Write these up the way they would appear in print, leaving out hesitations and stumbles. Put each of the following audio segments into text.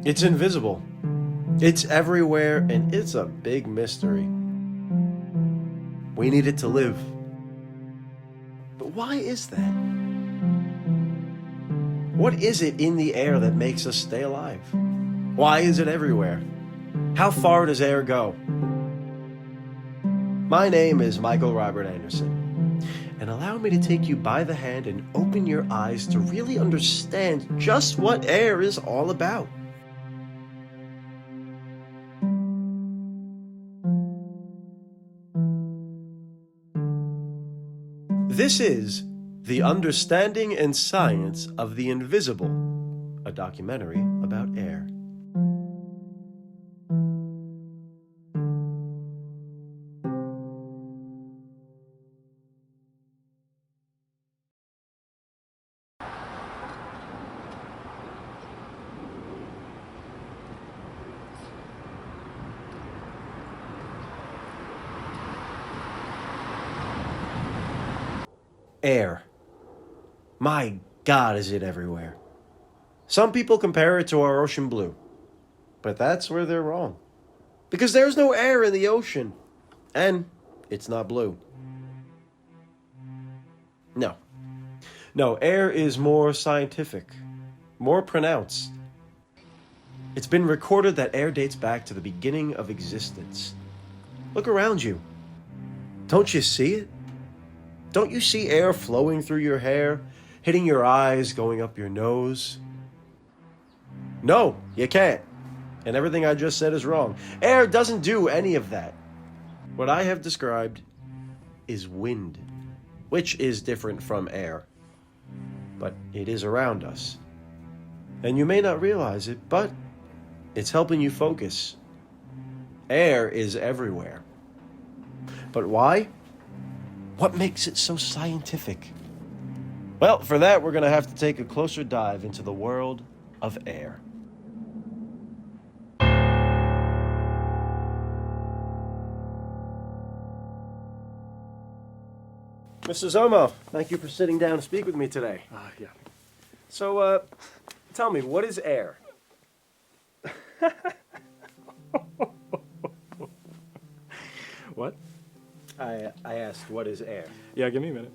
It's invisible. It's everywhere, and it's a big mystery. We need it to live. But why is that? What is it in the air that makes us stay alive? Why is it everywhere? How far does air go? My name is Michael Robert Anderson, and allow me to take you by the hand and open your eyes to really understand just what air is all about. This is The Understanding and Science of the Invisible, a documentary about air. Air. My God, is it everywhere. Some people compare it to our ocean blue, but that's where they're wrong. Because there's no air in the ocean, and it's not blue. No. No, air is more scientific, more pronounced. It's been recorded that air dates back to the beginning of existence. Look around you. Don't you see it? Don't you see air flowing through your hair, hitting your eyes, going up your nose? No, you can't. And everything I just said is wrong. Air doesn't do any of that. What I have described is wind, which is different from air. But it is around us. And you may not realize it, but it's helping you focus. Air is everywhere. But why? What makes it so scientific? Well, for that, we're going to have to take a closer dive into the world of air. Mr. Zomo, thank you for sitting down to speak with me today. Yeah. So, tell me, what is air? What? I asked, what is air? Yeah, give me a minute.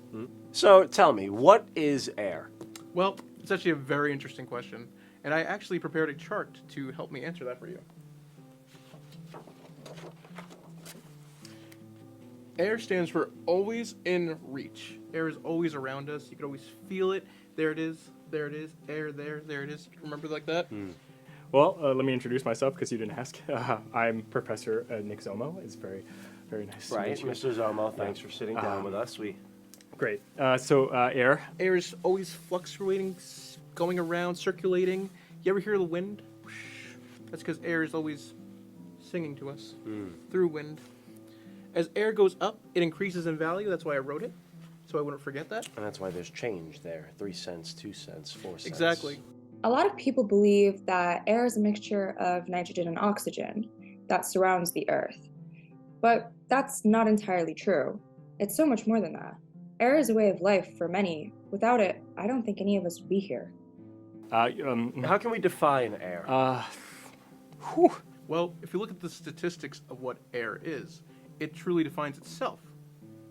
So, tell me, what is air? Well, it's actually a very interesting question, and I actually prepared a chart to help me answer that for you. Air stands for always in reach. Air is always around us. You can always feel it. There it is. There it is. Air there it is. Remember like that? Well, let me introduce myself because you didn't ask. I'm Professor Nick Zomo. It's very, very nice Right, to meet you. Mr. Zomo, thanks for sitting down with us. Great. So air. Air is always fluctuating, going around, circulating. You ever hear the wind? That's because air is always singing to us through wind. As air goes up, it increases in value. That's why I wrote it, so I wouldn't forget that. And that's why there's change there. 3 cents, 2 cents, 4 cents. Exactly. A lot of people believe that air is a mixture of nitrogen and oxygen that surrounds the Earth. But that's not entirely true. It's so much more than that. Air is a way of life for many. Without it, I don't think any of us would be here. How can we define air? Well, if you look at the statistics of what air is, it truly defines itself,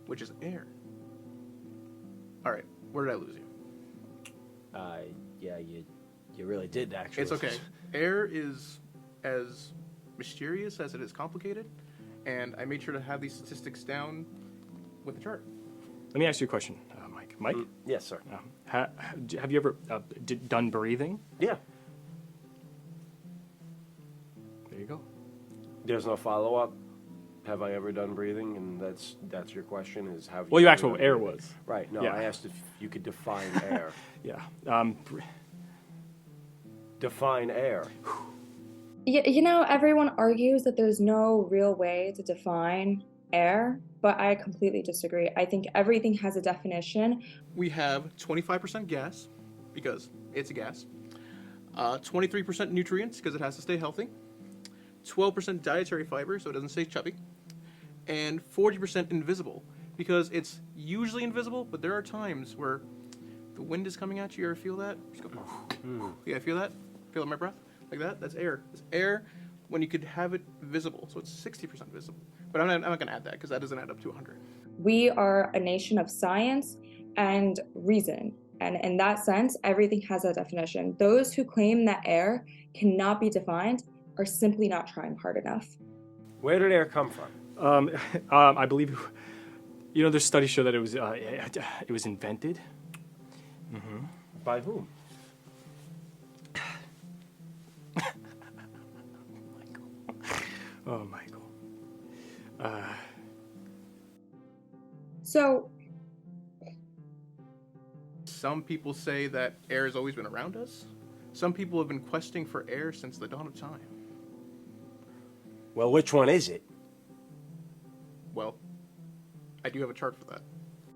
which is air. All right, where did I lose you? Yeah, you really did, actually. It's okay. Air is as mysterious as it is complicated, and I made sure to have these statistics down with the chart. Let me ask you a question, Mike. Mike, Yes, sir. have you ever done breathing? Yeah. There you go. There's no follow-up. Have I ever done breathing? And that's your question, is have Well, you ever asked what done air breathing? was. Right. No, Yeah. I asked if you could define air. Yeah. Define air. Everyone argues that there's no real way to define air, but I completely disagree. I think everything has a definition. We have 25% gas, because it's a gas, 23% nutrients, because it has to stay healthy, 12% dietary fiber, so it doesn't stay chubby, and 40% invisible, because it's usually invisible, but there are times where the wind is coming at you. You ever feel that? Just go, yeah, feel that? Feel it in my breath? like that, that's air. It's air when you could have it visible, so it's 60% visible. But I'm not going to add that because that doesn't add up to 100. We are a nation of science and reason. And in that sense, everything has a definition. Those who claim that air cannot be defined are simply not trying hard enough. Where did air come from? I believe, there's studies show that it was invented. By whom? Oh, Michael. So, Some people say that air has always been around us. Some people have been questing for air since the dawn of time. Well, which one is it? Well, I do have a chart for that.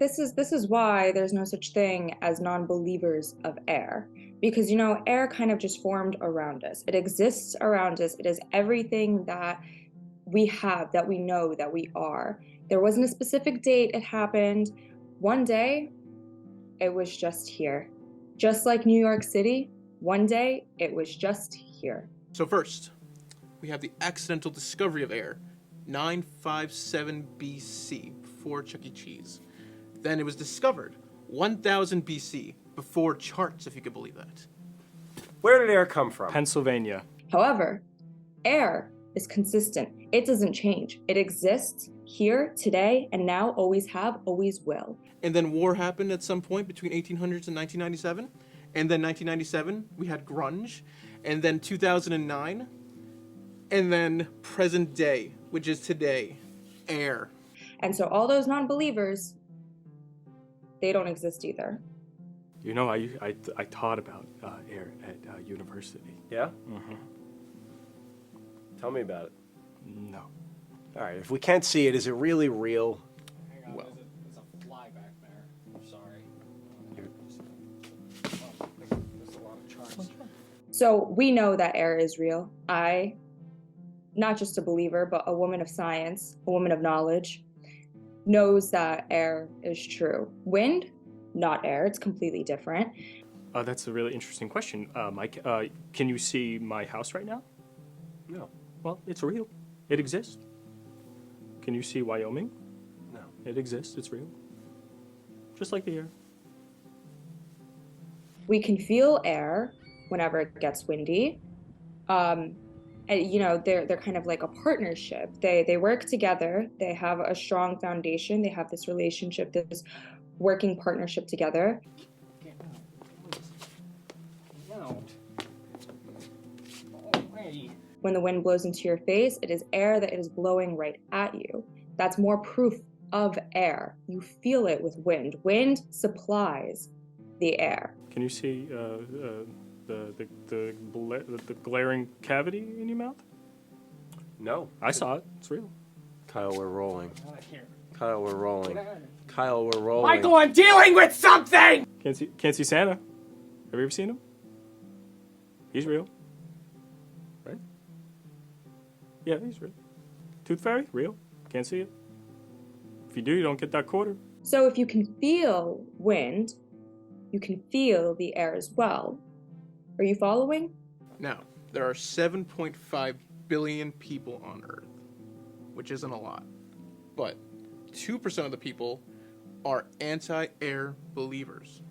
this is why there's no such thing as non-believers of air, because air kind of just formed around us. It exists around us. It is everything that we have, that we know, that we are. There wasn't a specific date it happened. One day it was just here. Just like New York City, one day it was just here. So first, we have the accidental discovery of air, 957 BC, before Chuck E. Cheese. Then it was discovered 1000 BC, before charts, if you could believe that. Where did air come from? Pennsylvania. However, air is consistent. It doesn't change. It exists here, today, and now, always have, always will. And then war happened at some point between 1800s and 1997. And then 1997, we had grunge. And then 2009. And then present day, which is today, air. And so all those non-believers, they don't exist either. I taught about air at university. Yeah? Tell me about it. No. All right, if we can't see it, is it really real? Hang on, Well. there's a fly back there. I'm sorry. There's a lot of charts. So we know that air is real. I, not just a believer, but a woman of science, a woman of knowledge, knows that air is true. Wind, not air. It's completely different. That's a really interesting question. Mike, can you see my house right now? No. Well, it's real. It exists. Can you see Wyoming? No. It exists. It's real. Just like the air. We can feel air whenever it gets windy. And they're kind of like a partnership. They work together. They have a strong foundation. They have this relationship, this working partnership together. Get out. Oh, hey. When the wind blows into your face, it is air that it is blowing right at you. That's more proof of air. You feel it with wind. Wind supplies the air. Can you see the glaring cavity in your mouth? No. I saw it. It's real. Kyle, we're rolling. Out of here. Kyle, we're rolling. Get out of here. Kyle, we're rolling. Michael, I'm dealing with something! Can't see Santa. Have you ever seen him? He's real. Right? Yeah, he's real. Tooth Fairy? Real. Can't see it. If you do, you don't get that quarter. So if you can feel wind, you can feel the air as well. Are you following? Now, there are 7.5 billion people on Earth, which isn't a lot. But 2% of the people are anti-air believers.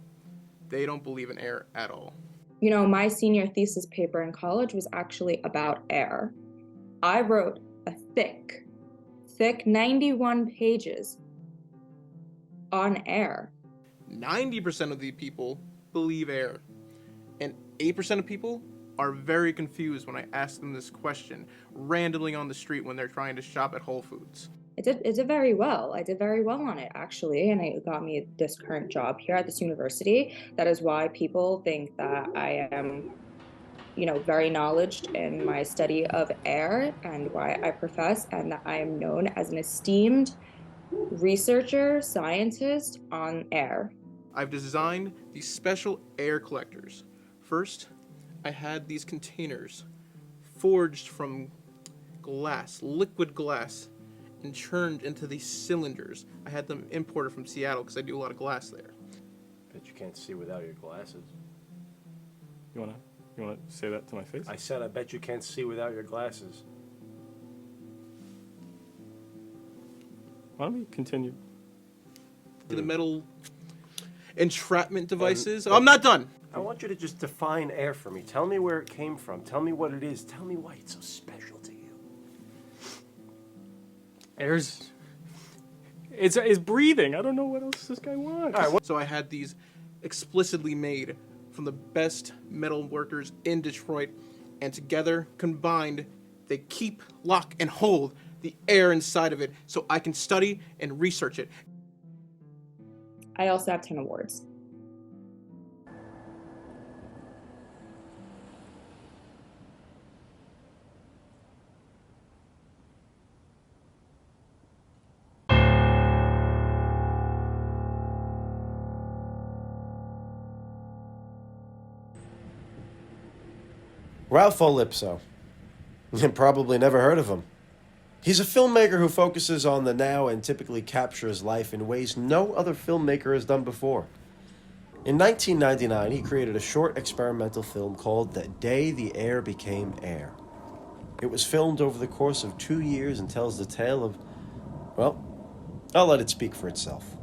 They don't believe in air at all. My senior thesis paper in college was actually about air. I wrote a thick 91 pages on air. 90% of the people believe air. And 8% of people are very confused when I ask them this question randomly on the street when they're trying to shop at Whole Foods. It did very well. I did very well on it, actually, and it got me this current job here at this university. That is why people think that I am, very knowledgeable in my study of air and why I profess, and that I am known as an esteemed researcher, scientist on air. I've designed these special air collectors. First, I had these containers forged from glass, liquid glass, and churned into these cylinders. I had them imported from Seattle because I do a lot of glass there. Bet you can't see without your glasses. You wanna You want to say that to my face? I said I bet you can't see without your glasses. Why don't we continue? The metal entrapment devices. I'm not done. I want you to just define air for me. Tell me where it came from. Tell me what it is. Tell me why it's so special to you. Air's... It's breathing. I don't know what else this guy wants. All right, So I had these explicitly made from the best metal workers in Detroit, and together, combined, they keep, lock, and hold the air inside of it so I can study and research it. I also have 10 awards. Ralph Olipso. You probably never heard of him. He's a filmmaker who focuses on the now and typically captures life in ways no other filmmaker has done before. In 1999, he created a short experimental film called The Day the Air Became Air. It was filmed over the course of 2 years and tells the tale of, well, I'll let it speak for itself.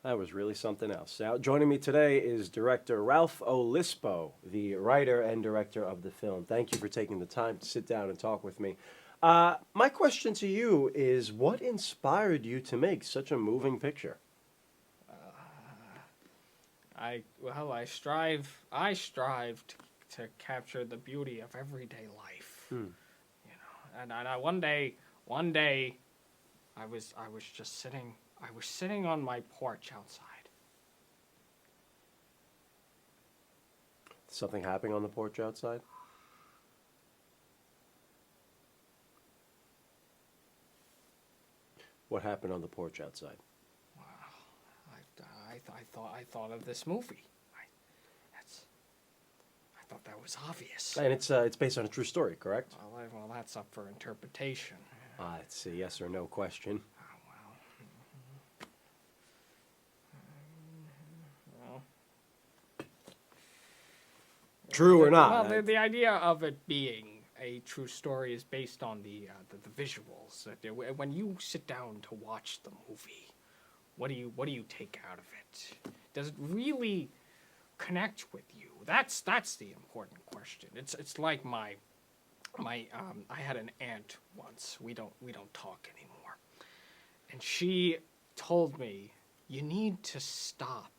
That was really something else. Now, joining me today is director Ralph Olispo, the writer and director of the film. Thank you for taking the time to sit down and talk with me. My question to you is, what inspired you to make such a moving picture? I strive to capture the beauty of everyday life. You know, and one day I was just sitting on my porch outside. Something happening on the porch outside? What happened on the porch outside? I thought of this movie. I thought that was obvious. And it's based on a true story, correct? Well, that's up for interpretation. It's a yes or no question. True or not? Well, the idea of it being a true story is based on the visuals. When you sit down to watch the movie, what do you take out of it? Does it really connect with you? That's the important question. It's like I had an aunt once. We don't talk anymore, and she told me, you need to stop.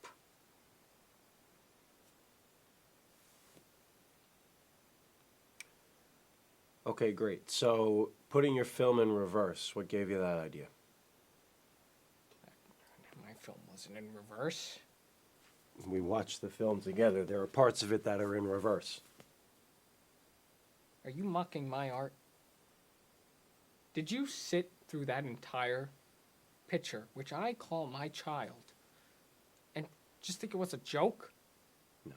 Okay, great. So, putting your film in reverse, what gave you that idea? My film wasn't in reverse. We watched the film together. There are parts of it that are in reverse. Are you mocking my art? Did you sit through that entire picture, which I call my child, and just think it was a joke? No.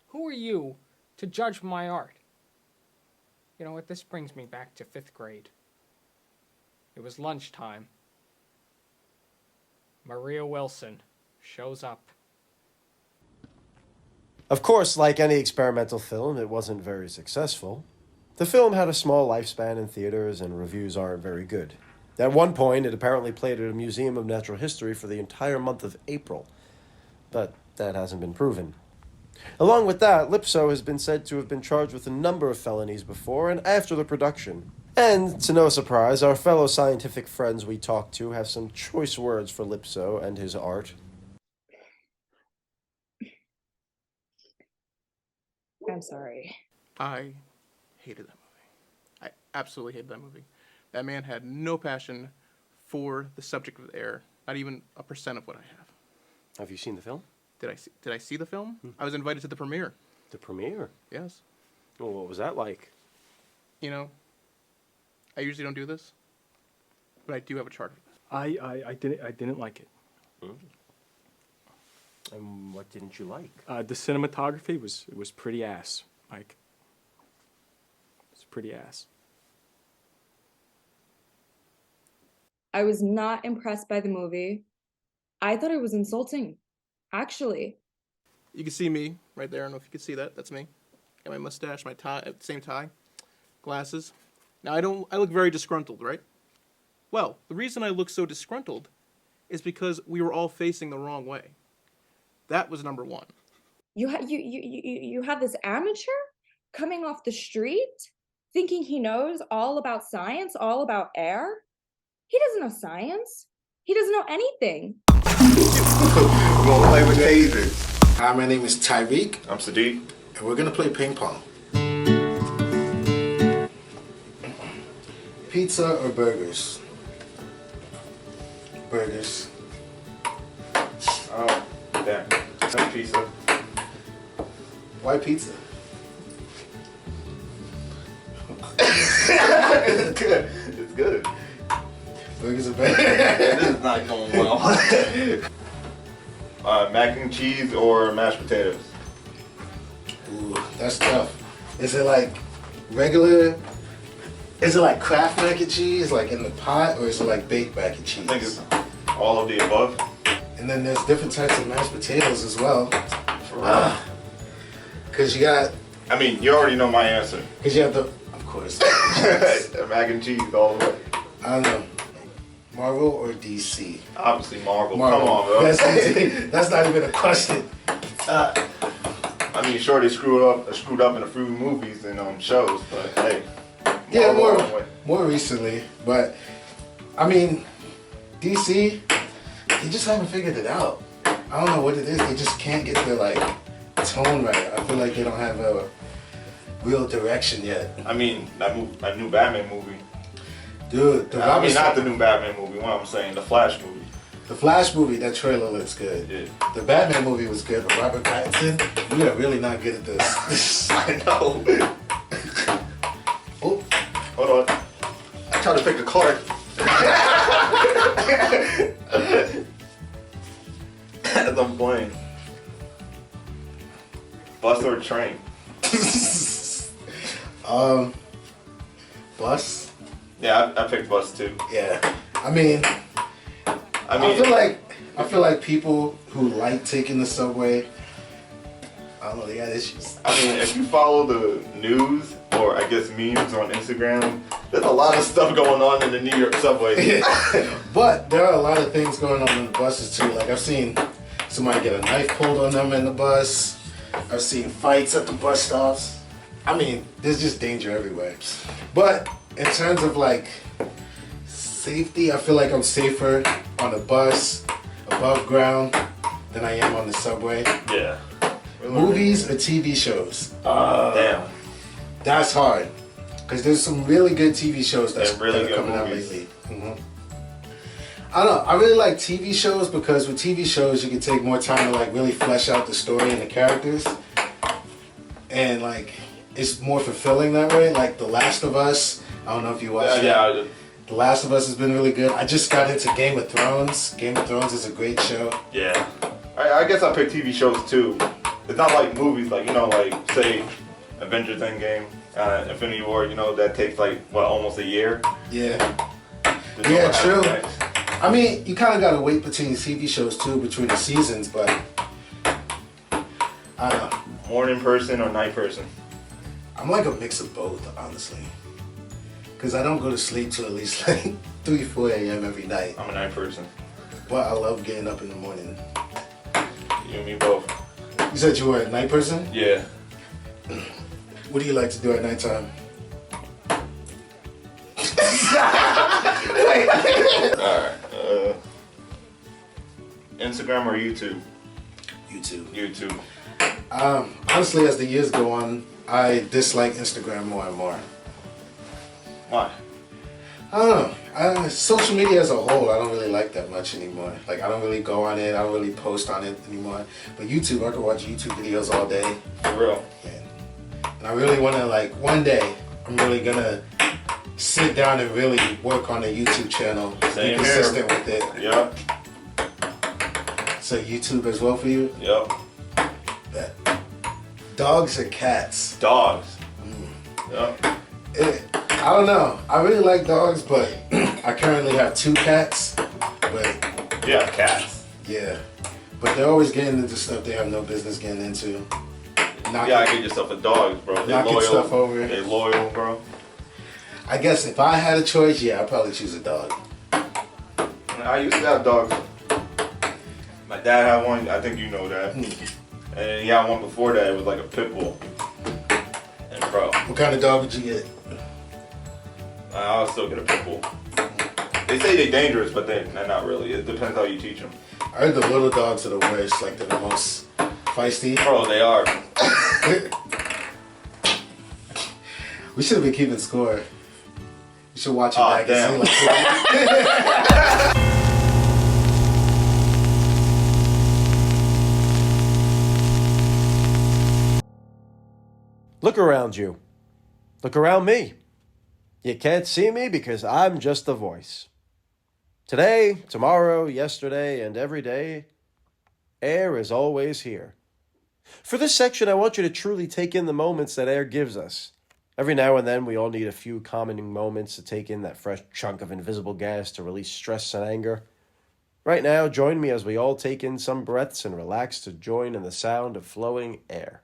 Who are you to judge my art? You know what? This brings me back to 5th grade. It was lunchtime. Maria Wilson shows up. Of course, like any experimental film, it wasn't very successful. The film had a small lifespan in theaters, and reviews aren't very good. At one point, it apparently played at a museum of natural history for the entire month of April. But that hasn't been proven. Along with that, Lipso has been said to have been charged with a number of felonies before and after the production. And, to no surprise, our fellow scientific friends we talked to have some choice words for Lipso and his art. I'm sorry. I hated that movie. I absolutely hated that movie. That man had no passion for the subject of air, not even a % of what I have. Have you seen the film? Did I see the film? I was invited to the premiere. The premiere? Yes. Well, what was that like? You know, I usually don't do this, but I do have a chart for this. I didn't like it. And what didn't you like? The cinematography was pretty ass, Mike. It's pretty ass. I was not impressed by the movie. I thought it was insulting, actually. You can see me right there. I don't know if you can see that. That's me. Got my mustache, my tie, same tie, glasses. Now I look very disgruntled, right? Well, the reason I look so disgruntled is because we were all facing the wrong way. That was number one. You have this amateur coming off the street thinking he knows all about science, all about air. He doesn't know science. He doesn't know anything. We're gonna play with tasers. Hi, my name is Tyreek. I'm Sadiq. And we're gonna play ping pong. Pizza or burgers? Burgers. Oh, damn. No pizza. Why pizza? It's good. It's good. Burgers are better. This is not going well. Mac and cheese or mashed potatoes? Ooh, that's tough. Is it like regular? Is it like Kraft mac and cheese, like in the pot, or is it like baked mac and cheese? I think it's all of the above. And then there's different types of mashed potatoes as well. For real. Cause you got. I mean, you already know my answer. Cause you have the. Of course. Mac and cheese all the way. I don't know. Marvel or DC? Obviously Marvel. Marvel. Come on, bro. That's easy. That's not even a question. I mean, sure they screwed up in a few movies and shows, but hey. Yeah, Marvel all the way. more recently, but I mean, DC, they just haven't figured it out. I don't know what it is. They just can't get their like tone right. I feel like they don't have a real direction yet. I mean, that new Batman movie. Dude, I mean, not the new Batman movie. What I'm saying, the Flash movie. The Flash movie, that trailer looks good. Yeah. The Batman movie was good, but Robert Pattinson, we are really not good at this. I know. Oh, Hold on. I tried to pick a card. As I'm playing. Bus or train? Bus. Yeah, I picked bus too. Yeah. I mean, I feel like people who like taking the subway, I don't know, they got issues. I mean, if you follow the news or I guess memes on Instagram, there's a lot of stuff going on in the New York subway. But there are a lot of things going on in the buses too. Like I've seen somebody get a knife pulled on them in the bus. I've seen fights at the bus stops. I mean, there's just danger everywhere. But in terms of like safety, I feel like I'm safer on a bus above ground than I am on the subway. Yeah. Movies or TV shows? Damn. That's hard. Because there's some really good TV shows that And really are good coming out movies. lately. I don't know. I really like TV shows because with TV shows you can take more time to like really flesh out the story and the characters. And like it's more fulfilling that way. Like The Last of Us. I don't know if you watched it. Yeah, I did. The Last of Us has been really good. I just got into Game of Thrones. Game of Thrones is a great show. Yeah. I guess I pick TV shows too. It's not like movies, like, like, say, Avengers Endgame, Infinity War, that takes like, what, almost a year? Yeah. to know Yeah, what true. happens next. I mean, you kind of got to wait between TV shows too, between the seasons, but I don't know. Morning person or night person? I'm like a mix of both, honestly. Because I don't go to sleep till at least like 3, 4 a.m. every night. I'm a night person. But I love getting up in the morning. You and me both. You said you were a night person? Yeah. What do you like to do at nighttime? Alright. Instagram or YouTube? YouTube. YouTube. Honestly, as the years go on, I dislike Instagram more and more. Why? I don't know. Social media as a whole, I don't really like that much anymore. Like, I don't really go on it. I don't really post on it anymore. But YouTube, I can watch YouTube videos all day. For real. And I really want to, like, one day, I'm really going to sit down and really work on a YouTube channel. Same be consistent with it. Yep. So YouTube as well for you? Yep. Bet. Dogs or cats? Dogs. Yep. I don't know. I really like dogs, but I currently have 2 cats. But Yeah, cats. yeah, but they're always getting into stuff they have no business getting into. You gotta get yourself a dog, bro. They Knocking loyal. stuff over. They loyal, bro. I guess if I had a choice, yeah, I'd probably choose a dog. I used to have dogs. My dad had one. I think you know that. And he had one before that. It was like a pit bull. And bro, What kind of dog would you get? I'll still get a pit bull. They say they're dangerous, but they're not really. It depends how you teach them. I heard the little dogs are the worst, like they're the most feisty. Bro, they are. We should have been keeping score. We should watch it Aw, back damn. and see. Look around you. Look around me. You can't see me because I'm just a voice. Today, tomorrow, yesterday, and every day, air is always here. For this section, I want you to truly take in the moments that air gives us. Every now and then, we all need a few calming moments to take in that fresh chunk of invisible gas to release stress and anger. Right now, join me as we all take in some breaths and relax to join in the sound of flowing air.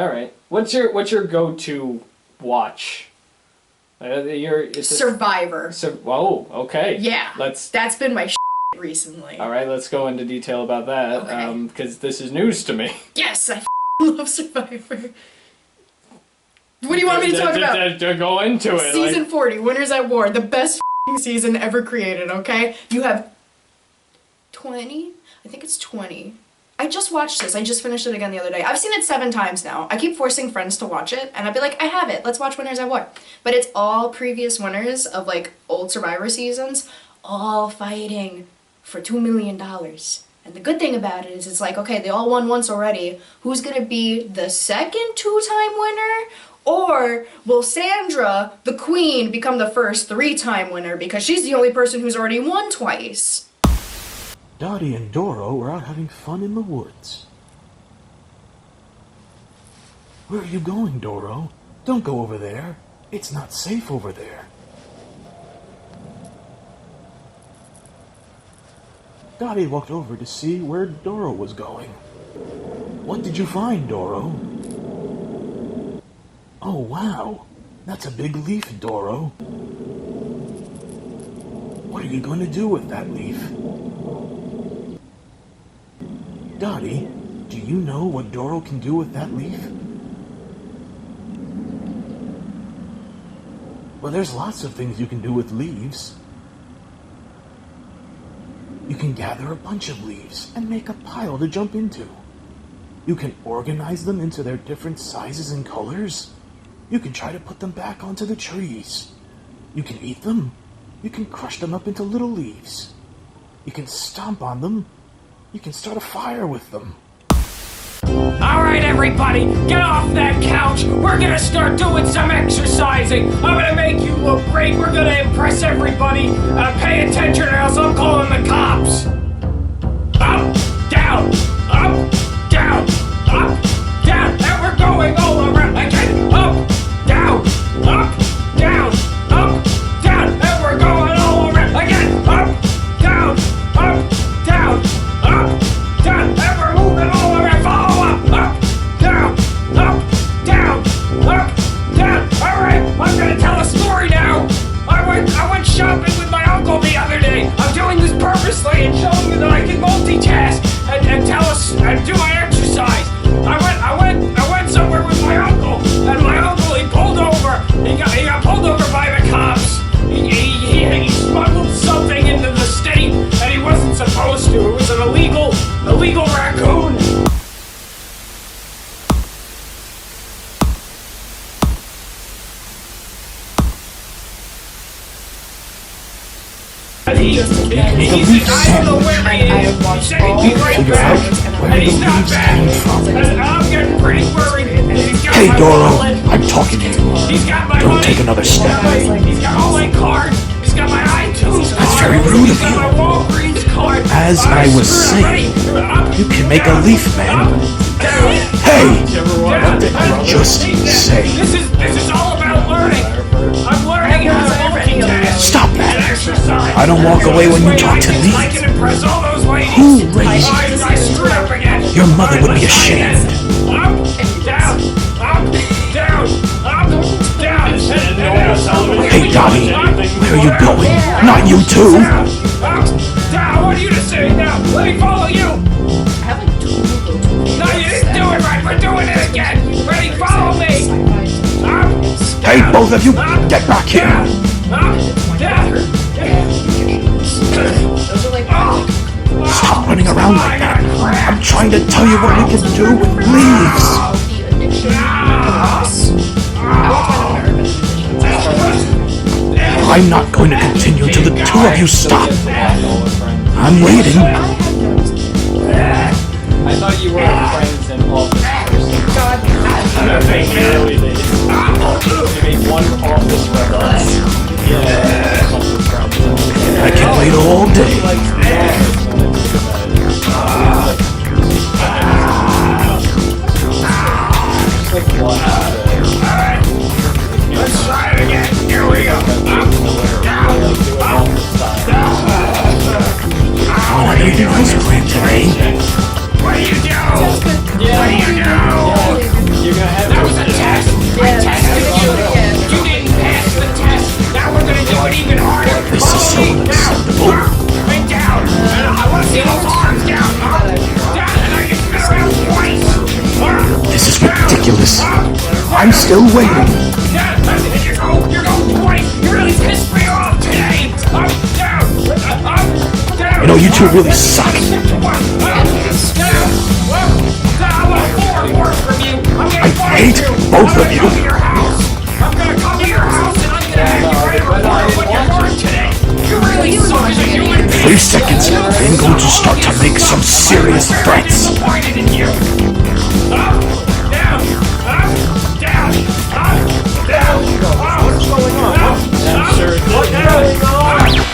All right. What's your go-to watch? Survivor. Oh, okay. Yeah. That's been my recently. All right, let's go into detail about that. Okay. Because this is news to me. Yes, I love Survivor. What do you want me to talk about? Go into it. Season 40, Winners at War, the best season ever created, okay? You have 20? I think it's 20. I just watched this. I just finished it again the other day. I've seen it 7 times now. I keep forcing friends to watch it, and I'd be like, I have it. Let's watch Winners at War. But it's all previous winners of, like, old Survivor seasons, all fighting for $2 million. And the good thing about it is it's like, okay, they all won once already. Who's going to be the second 2-time winner? Or will Sandra, the queen, become the first 3-time winner because she's the only person who's already won twice? Dottie and Doro were out having fun in the woods. Where are you going, Doro? Don't go over there. It's not safe over there. Dottie walked over to see where Doro was going. What did you find, Doro? Oh, wow. That's a big leaf, Doro. What are you going to do with that leaf? Dottie, do you know what Doro can do with that leaf? Well, there's lots of things you can do with leaves. You can gather a bunch of leaves and make a pile to jump into. You can organize them into their different sizes and colors. You can try to put them back onto the trees. You can eat them. You can crush them up into little leaves. You can stomp on them. You can start a fire with them. Alright, everybody, get off that couch. We're gonna start doing some exercising. I'm gonna make you look great. We're gonna impress everybody. Pay attention or else I'm calling the cops. Up, down, up, down, up, down. And we're going all around again. Up, down, up, down, up, down. And we're going all around again. Up, down, up, down, up, down. And we're moving all around. Follow up, down, up, down, up, down. All right, I'm gonna tell a story now. I went shopping with my uncle the other day. I'm doing this purposely and showing you that I can multitask and tell us and do my exercise. I went somewhere with my uncle, and my uncle he pulled over. He got pulled over by the cops. He smuggled something into the state and he wasn't supposed to. It was an illegal raccoon. He's I don't know where he is. He said he'd be right back, and he's not back. And I'm getting pretty worried. Hey, Doro, I'm talking to you. He's got my Don't money. take another step. He's got all my cards. He's got my iTunes card. That's very rude of He's got you. my Walgreens card. As I was saying, you can make a leaf man. Hey! Just say. This is all about learning. I'm learning how to multitask. Stop that. And exercise. I don't walk away when you talk to me. I can impress all those ladies. Who raised you? I screwed up again. Your mother would be ashamed. Up, down, up, down, up, down. Hey, Dottie, where are you going? Not you too. Down, up, down. What are you to say now? Let me follow you. I have like 2 No, you didn't do it right. We're doing it again. Ready? Follow me. Up, Hey, down, both of you, up, get back here. down, up, down. Those are like Stop running around like that. I'm trying to tell you what we can do with leaves. the addiction loss. I want to find out urban addiction. I'm not going to continue till the 2 of you stop. I'm waiting. I thought you were friends in office first. Early days. Maybe one office reference. I can wait all day. Let's try it again. Here we go. Want to eat an ice cream today? What do you do? What do you do? You're gonna still waiting. You're going twice. You really pissed me off today. I'm down. You know, you two really suck. I hate both of you. I'm gonna come to your house and I'm gonna write a report on what you learned today. You really suck as a human being. 3 seconds, I'm going to start to make some serious threats. Disappointed in you. Up, down, up, down, up, down. What's going on?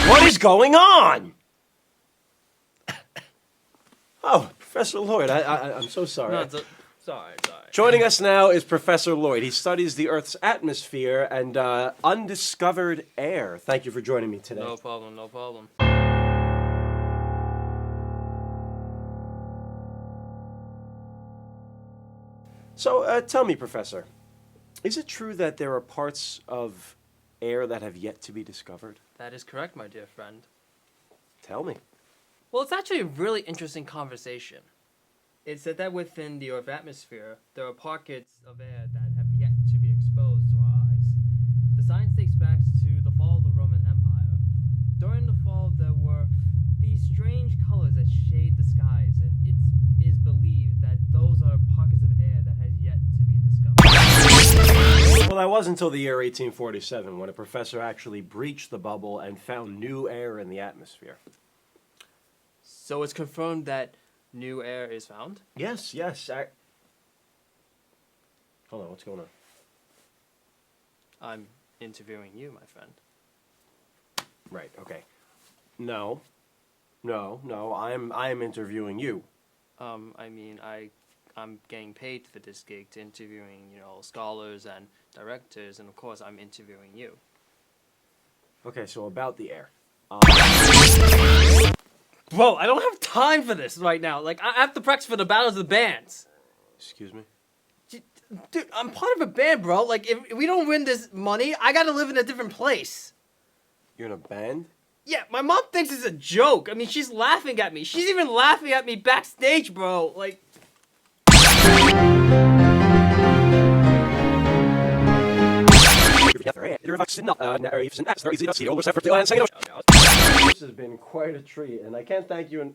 What is going on? Oh, Professor Lloyd, I'm so sorry. No, sorry. Joining us now is Professor Lloyd. He studies the Earth's atmosphere and undiscovered air. Thank you for joining me today. No problem. So, tell me, Professor, is it true that there are parts of air that have yet to be discovered? That is correct, my dear friend. Tell me. Well, it's actually a really interesting conversation. It's said that within the Earth atmosphere, there are pockets of air that have yet to be exposed to our eyes. The science dates back to the fall of the Roman Empire. During the fall, there were these strange colors that shade the skies, and it is believed that those are pockets of air that has yet to be discovered. Well, that was until the year 1847 when a professor actually breached the bubble and found new air in the atmosphere. So it's confirmed that new air is found? Yes. Hold on, what's going on? I'm interviewing you, my friend. Right, okay. No, I'm interviewing you. I'm getting paid for this gig to interviewing, scholars and directors, and of course I'm interviewing you. Okay, so about the air. Bro, I don't have time for this right now. Like, I have to practice for the battles of the bands. Excuse me? Dude, I'm part of a band, bro. Like, if we don't win this money, I gotta live in a different place. You're in a band? Yeah, my mom thinks it's a joke. I mean, she's laughing at me. She's even laughing at me backstage, bro. Like... This has been quite a treat, and I can't thank you and...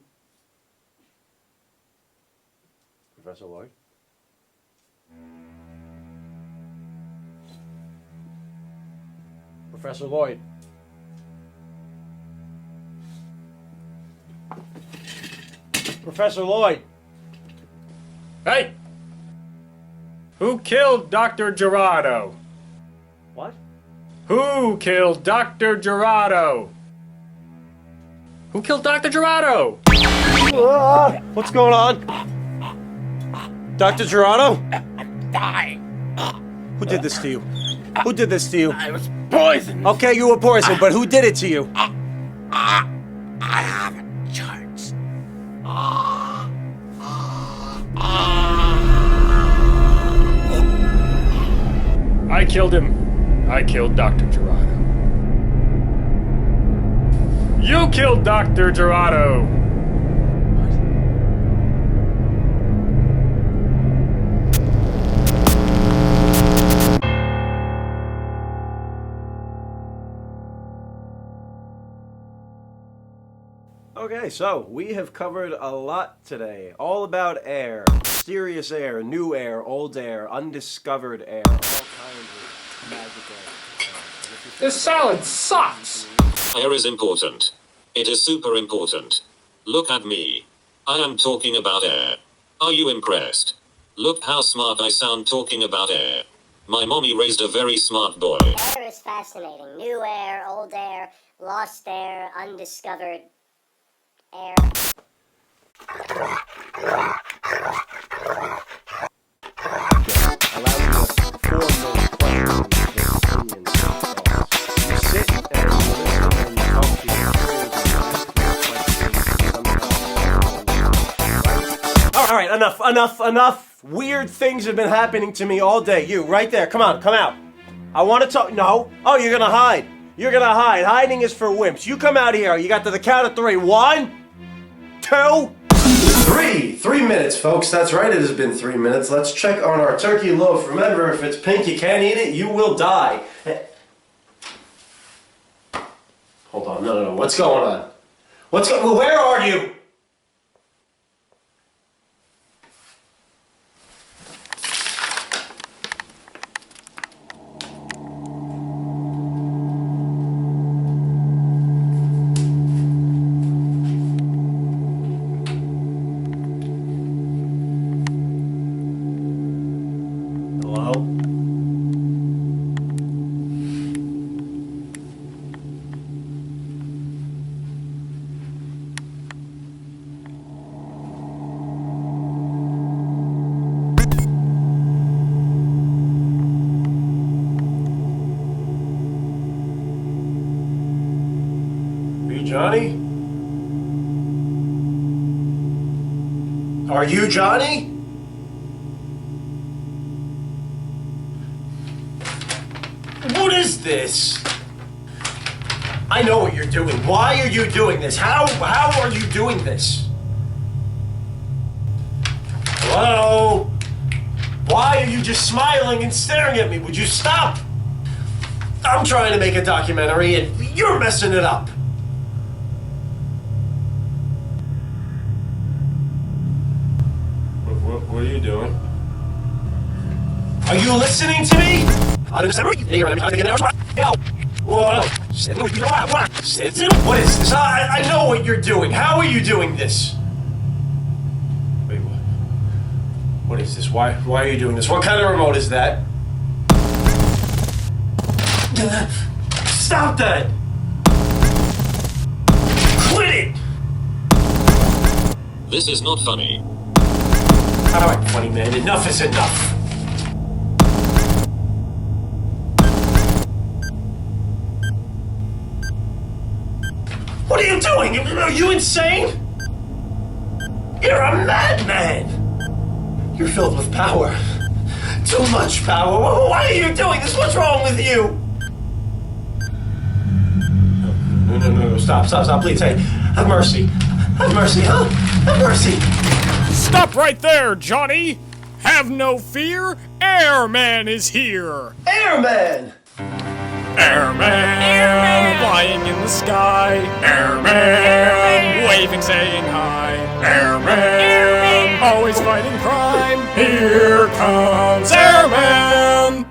Professor Lloyd? Professor Lloyd? Professor Lloyd! Hey! Who killed Dr. Gerardo? What? Who killed Dr. Gerardo? Who killed Dr. Gerardo? What's going on? Dr. Gerardo? I'm dying. Who did this to you? Who did this to you? I was poisoned. Okay, you were poisoned, but who did it to you? I have a chance. I killed him. I killed Dr. Gerardo. You killed Dr. Gerardo! Okay, so we have covered a lot today. All about air. Mysterious air, new air, old air, undiscovered air. All kinds of magic air. This salad sucks! Air is important. It is super important. Look at me. I am talking about air. Are you impressed? Look how smart I sound talking about air. My mommy raised a very smart boy. Air is fascinating. New air, old air, lost air, undiscovered air. Allow me to form those questions, those opinions, those thoughts. You sit and listen and talk to your peers and ask questions sometimes. All right, enough. Weird things have been happening to me all day. You, right there, come on, come out. I want to talk. No. Oh, you're gonna hide. You're gonna hide. Hiding is for wimps. You come out here. You got to the count of 3. 1, 2, 3. 3 minutes, folks. That's right, it has been 3 minutes. Let's check on our turkey loaf. Remember, if it's pink, you can't eat it, you will die. Hold on, no. What's going on? Where are you? Hello? Are you Johnny? Are you Johnny? What is this? I know what you're doing. Why are you doing this? How are you doing this? Hello? Why are you just smiling and staring at me? Would you stop? I'm trying to make a documentary and you're messing it up. What are you doing? Are you listening to me? What is this? I know what you're doing. How are you doing this? Wait, what is this? Why are you doing this? What kind of remote is that? Stop that! Quit it! This is not funny. Alright, funny man, enough is enough. What are you doing? Are you insane? You're a madman! You're filled with power. Too much power. Why are you doing this? What's wrong with you? No, stop, please, hey, have mercy, huh? Have mercy. Stop right there, Johnny! Have no fear, Airman is here! Airman! Airman! Flying in the sky! Airman! Waving, saying hi! Airman! Always fighting crime! Here comes Airman!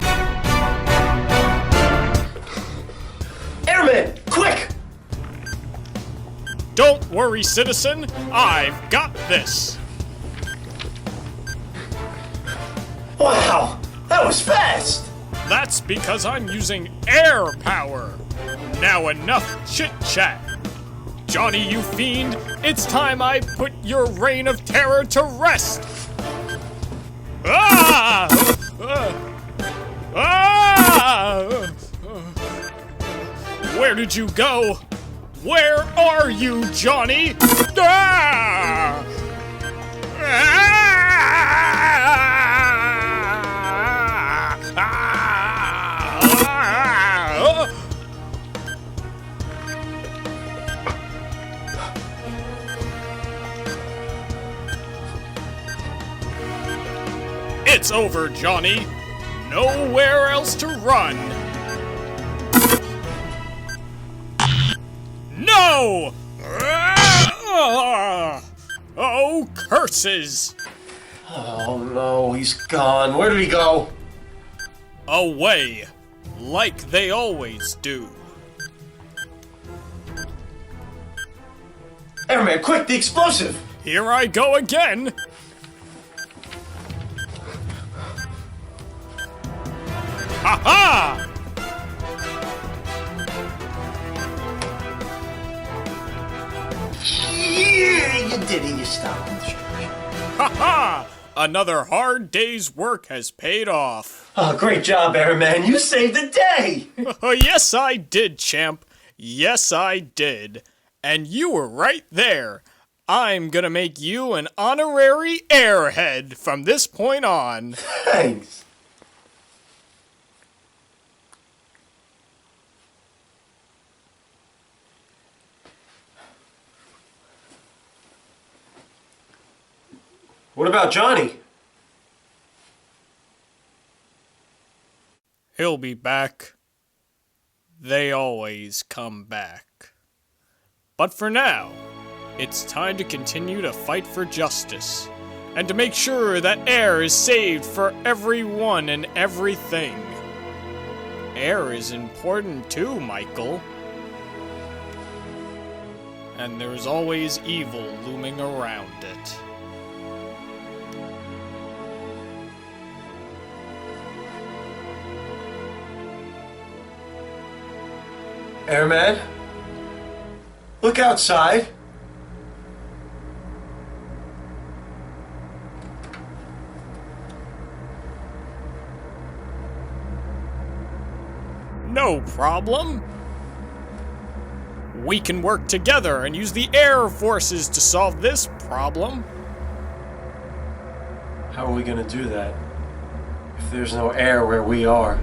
Airman, quick! Don't worry, citizen. I've got this. Wow, that was fast! That's because I'm using air power. Now enough chit-chat. Johnny, you fiend, it's time I put your reign of terror to rest. Ah! Where did you go? Where are you, Johnny? Ah! It's over, Johnny. Nowhere else to run. No! Oh, curses! Oh no, he's gone. Where did he go? Away, like they always do. Airman, quick, the explosive! Here I go again! Ha-ha! Yeah, you did it, you stopped. Ha-ha! Another hard day's work has paid off. Oh, great job, Airman. You saved the day! Yes, I did, champ. Yes, I did. And you were right there. I'm gonna make you an honorary airhead from this point on. Thanks. What about Johnny? He'll be back. They always come back. But for now, it's time to continue to fight for justice, and to make sure that air is saved for everyone and everything. Air is important too, Michael. And there's always evil looming around it. Airman? Look outside. No problem. We can work together and use the air forces to solve this problem. How are we gonna do that if there's no air where we are?